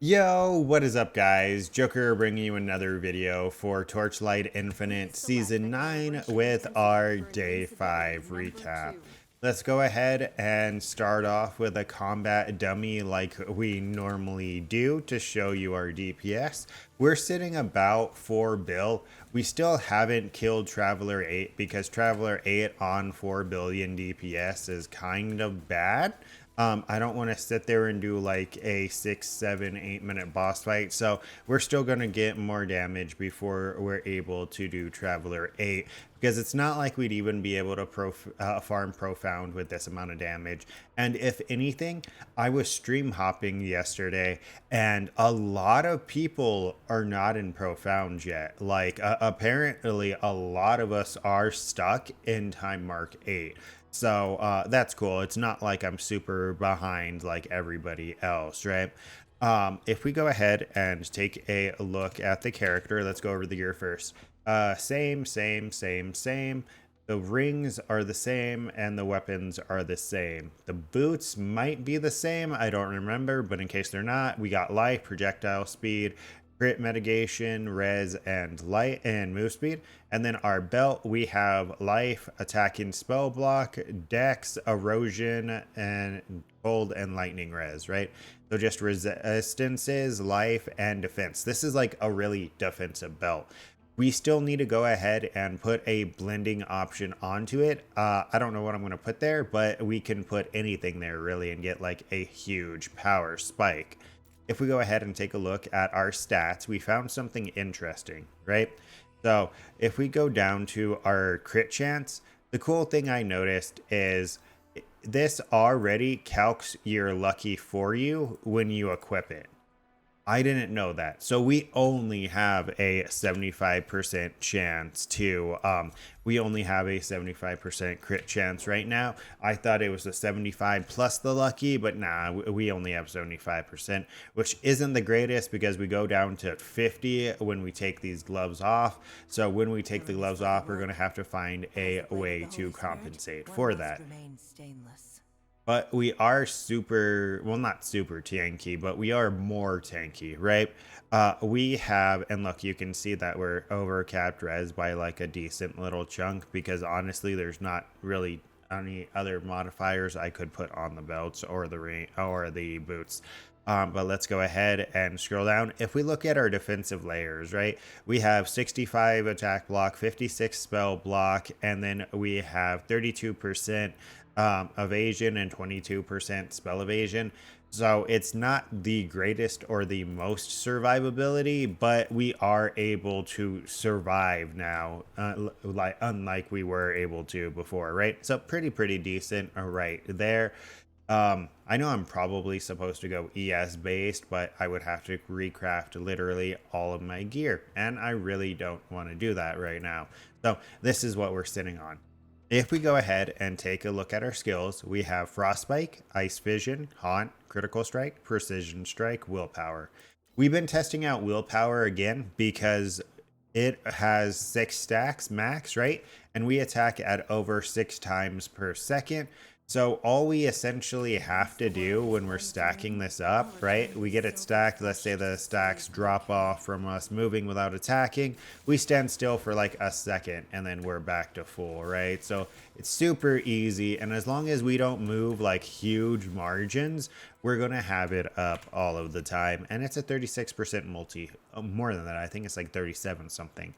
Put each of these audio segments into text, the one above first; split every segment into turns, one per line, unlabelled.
Yo, what is up, guys? Joker bringing you another video for Torchlight Infinite Season 9 with our Day 5 recap. Let's go ahead and start off with a combat dummy like we normally do to show you our DPS. We're sitting about 4 bill. We still haven't killed Traveler 8 because Traveler 8 on 4 billion DPS is kind of bad. I don't want to sit there and do like a 6, 7, 8 minute boss fight. So we're still going to get more damage before we're able to do Traveler 8. Because it's not like we'd even be able to farm Profound with this amount of damage. And if anything, I was stream hopping yesterday and a lot of people are not in Profound yet. Like apparently a lot of us are stuck in time mark 8. So that's cool. It's not like I'm super behind like everybody else, right? If we go ahead and take a look at the character, let's go over the gear first. Same. The rings are the same and the weapons are the same. The boots might be the same. I don't remember, but in case they're not, we got life, projectile speed, crit mitigation, res, and light and move speed. And then our belt, we have life, attack and spell block, dex, erosion, and cold and lightning res, right? So just resistances, life, and defense. This is like a really defensive belt. We still need to go ahead and put a blending option onto it. I don't know what I'm going to put there, but we can put anything there really and get like a huge power spike. If we go ahead and take a look at our stats, we found something interesting, right? So if we go down to our crit chance, the cool thing I noticed is this already calcs your lucky for you when you equip it. I didn't know that. So we only have a 75% chance to, we only have a 75% crit chance right now. I thought it was a 75 plus the lucky, but nah, we only have 75%, which isn't the greatest because we go down to 50 when we take these gloves off. So when we take the gloves off, we're going to have to find a way to compensate for that. But we are super, well, not super tanky, but we are more tanky, right? We have, and look, you can see that we're over capped res by like a decent little chunk because honestly, there's not really any other modifiers I could put on the belts or the ring or the boots. But let's go ahead and scroll down. If we look at our defensive layers, right, we have 65 attack block, 56 spell block, and then we have 32% evasion and 22% spell evasion. So it's not the greatest or the most survivability, but we are able to survive now, like unlike we were able to before, right? So pretty decent right there. I know I'm probably supposed to go ES based, but I would have to recraft literally all of my gear, and I really don't want to do that right now. So this is what we're sitting on. If we go ahead and take a look at our skills, we have Frostbite, Ice Vision, Haunt, Critical Strike, Precision Strike, Willpower. We've been testing out Willpower again because it has 6 stacks max, right? And we attack at over 6 times per second. So all we essentially have to do when we're stacking this up, right? We get it stacked. Let's say the stacks drop off from us moving without attacking. We stand still for like a second and then we're back to full, right? So it's super easy. And as long as we don't move like huge margins, we're going to have it up all of the time. And it's a 36% multi, more than that. I think it's like 37 something.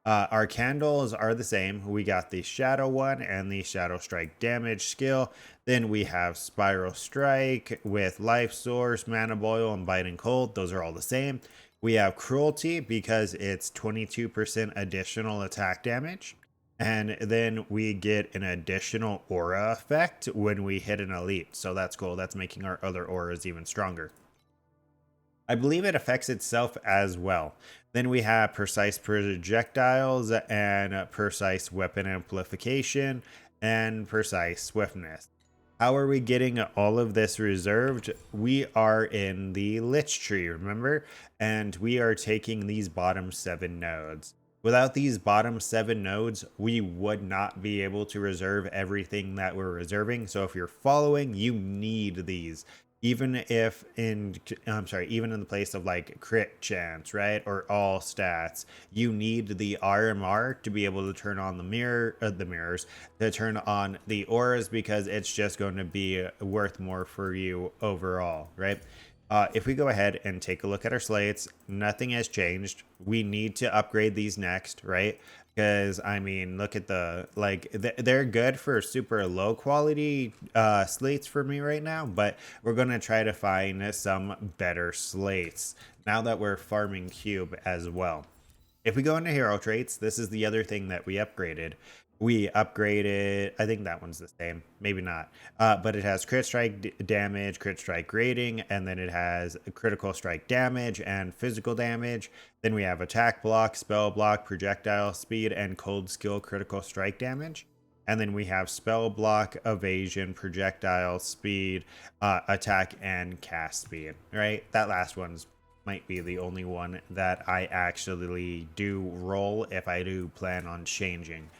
Our candles are the same. We got the shadow one and the shadow strike damage skill. Then we have spiral strike with life source, mana boil, and biting cold. Those are all the same. We have cruelty because it's 22% additional attack damage. And then we get an additional aura effect when we hit an elite. So that's cool. That's making our other auras even stronger. I believe it affects itself as well. Then we have precise projectiles and precise weapon amplification and precise swiftness. How are we getting all of this reserved? We are in the Lich tree, remember? And we are taking these bottom 7 nodes. Without these bottom 7 nodes, we would not be able to reserve everything that we're reserving. So if you're following, you need these. even if in I'm sorry, even in the place of like crit chance, right, or all stats, you need the RMR to be able to turn on the mirrors, to turn on the auras, because it's just going to be worth more for you overall, right? If we go ahead and take a look at our slates, nothing has changed. We need to upgrade these next, right? Because I mean, look at the they're good for super low quality slates for me right now, but we're gonna try to find some better slates now that we're farming cube as well. If we go into hero traits, this is the other thing that we upgraded. We upgraded, I think that one's the same, maybe not, but it has crit strike damage, crit strike rating, and then it has critical strike damage and physical damage. Then we have attack block, spell block, projectile speed, and cold skill critical strike damage. And then we have spell block, evasion, projectile speed, attack, and cast speed, right? That last one's might be the only one that I actually do roll if I do plan on changing.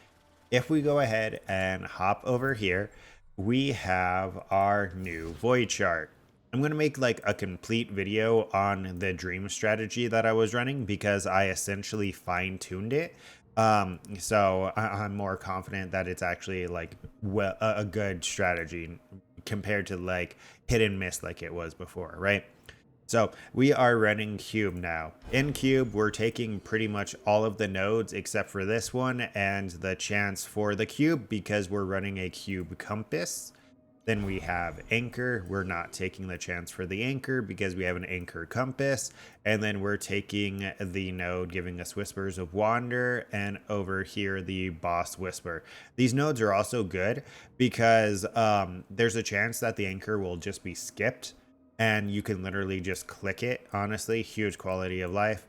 If we go ahead and hop over here, we have our new void chart. I'm going to make like a complete video on the dream strategy that I was running because I essentially fine-tuned it. So I'm more confident that it's actually like a good strategy compared to like hit and miss like it was before, right? So we are running cube now. In cube, we're taking pretty much all of the nodes except for this one and the chance for the cube because we're running a cube compass. Then we have anchor. We're not taking the chance for the anchor because we have an anchor compass. And then we're taking the node giving us whispers of wander, and over here the boss whisper. These nodes are also good because there's a chance that the anchor will just be skipped and you can literally just click it. Honestly, huge quality of life.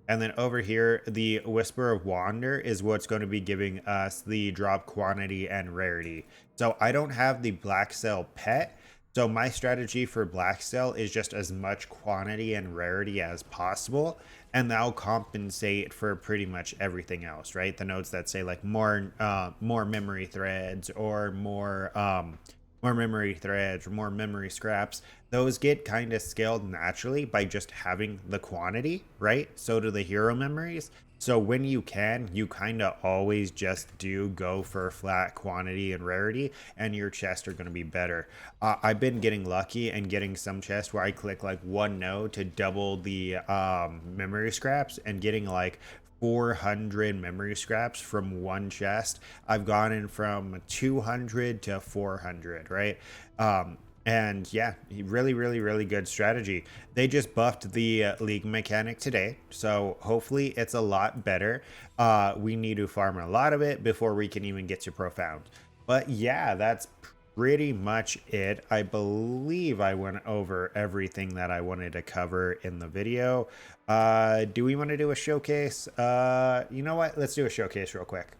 And then over here, the Whisper of Wander is what's going to be giving us the drop quantity and rarity. So I don't have the Black Cell pet. So my strategy for Black Cell is just as much quantity and rarity as possible. And that'll compensate for pretty much everything else, right? The nodes that say like more memory threads or more memory threads or more memory scraps, those get kind of scaled naturally by just having the quantity, right? So do the hero memories. So when you can, you kind of always just do go for flat quantity and rarity, and your chests are going to be better. I've been getting lucky and getting some chests where I click like one node to double the memory scraps and getting like 400 memory scraps from one chest. I've gone in from 200 to 400, right? And yeah, really good strategy. They just buffed the league mechanic today, so hopefully it's a lot better. We need to farm a lot of it before we can even get to profound. But yeah, that's pretty much it. I believe I went over everything that I wanted to cover in the video. Do we want to do a showcase? You know what? Let's do a showcase real quick.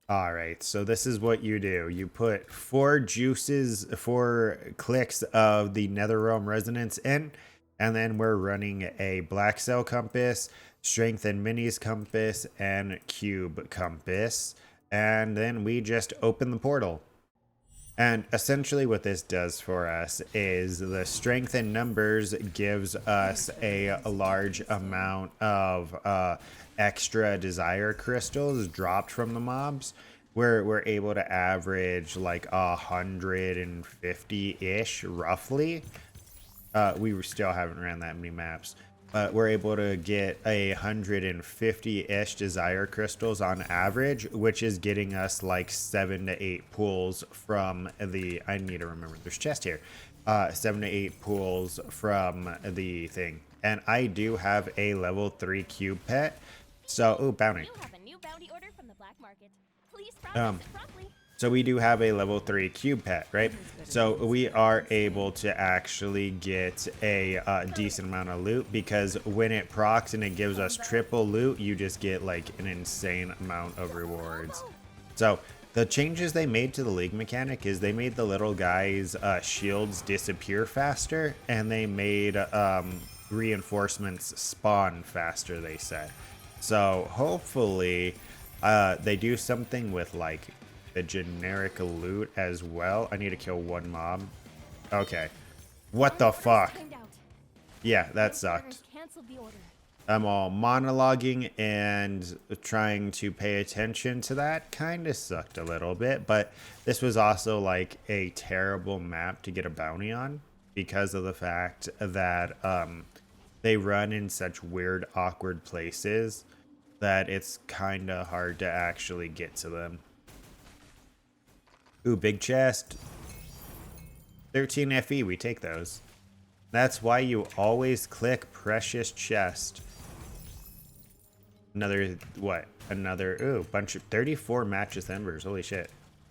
All right, so this is what you do. You put 4 clicks of the Netherrealm Resonance in, and then we're running a Black Cell Compass, Strength and Minis Compass, and Cube Compass. And then we just open the portal. And essentially what this does for us is the strength in numbers gives us a large amount of extra desire crystals dropped from the mobs, where we're able to average like 150-ish roughly. We still haven't ran that many maps. We're able to get 150-ish desire crystals on average, which is getting us like 7 to 8 pulls from the, I need to remember there's chest here, 7 to 8 pulls from the thing. And I do have a level 3 cube pet. So, oh, bounty.
You have a new bounty order from the black market. Please process it promptly.
So we do have a level 3 cube pet, right? So we are able to actually get a decent amount of loot, because when it procs and it gives us triple loot, you just get like an insane amount of rewards. So the changes they made to the league mechanic is they made the little guys' shields disappear faster, and they made reinforcements spawn faster, they said. So hopefully they do something with like the generic loot as well. I need to kill one mob. Okay. What the fuck?
Timed out.
Yeah, that
Those
sucked.
orders canceled the order.
I'm all monologuing and trying to pay attention to that. Kind of sucked a little bit, but this was also like a terrible map to get a bounty on because of the fact that they run in such weird, awkward places that it's kind of hard to actually get to them. Ooh, big chest. 13 FE, we take those. That's why you always click precious chest. Another, what? Another, ooh, bunch of 34 matches embers. Holy shit.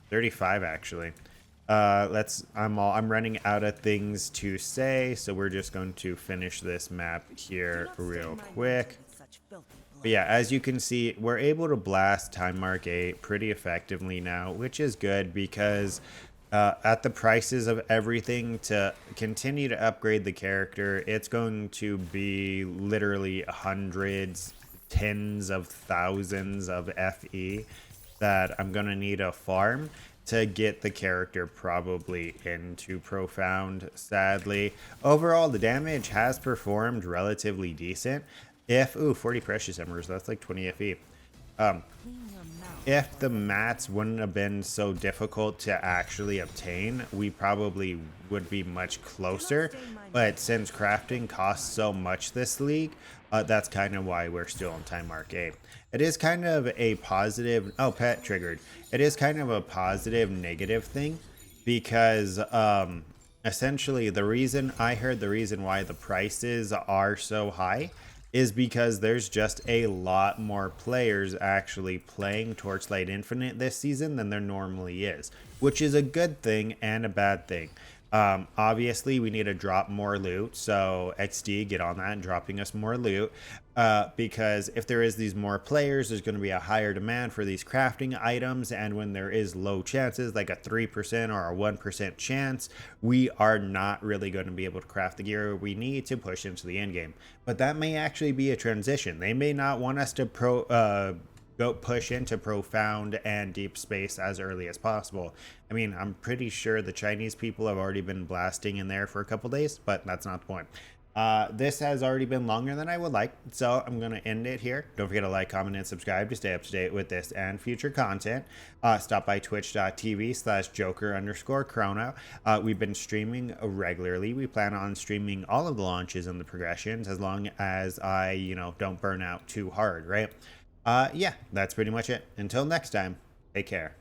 35 actually. I'm running out of things to say, so we're just going to finish this map here real quick. But yeah, as you can see, we're able to blast time mark 8 pretty effectively now, which is good because at the prices of everything to continue to upgrade the character, it's going to be literally hundreds, tens of thousands of FE that I'm going to need a farm to get the character probably into profound, sadly. Overall, the damage has performed relatively decent. Ooh, 40 precious embers, that's like 20 FE. If the mats wouldn't have been so difficult to actually obtain, we probably would be much closer. But since crafting costs so much this league, that's kind of why we're still on time mark 8. It is kind of a positive, oh, pet triggered. It is kind of a positive negative thing because essentially the reason why the prices are so high is because there's just a lot more players actually playing Torchlight Infinite this season than there normally is, which is a good thing and a bad thing. Obviously, we need to drop more loot, so XD, get on that and dropping us more loot, because if there is these more players, there's going to be a higher demand for these crafting items, and when there is low chances, like a 3% or a 1% chance, we are not really going to be able to craft the gear we need to push into the end game. But that may actually be a transition. They may not want us to go push into profound and deep space as early as possible. I mean, I'm pretty sure the Chinese people have already been blasting in there for a couple days, but that's not the point. This has already been longer than I would like, so I'm going to end it here. Don't forget to like, comment, and subscribe to stay up to date with this and future content. Stop by twitch.tv/Joker_Khrono. We've been streaming regularly. We plan on streaming all of the launches and the progressions as long as I, don't burn out too hard, right? Yeah, that's pretty much it. Until next time, take care.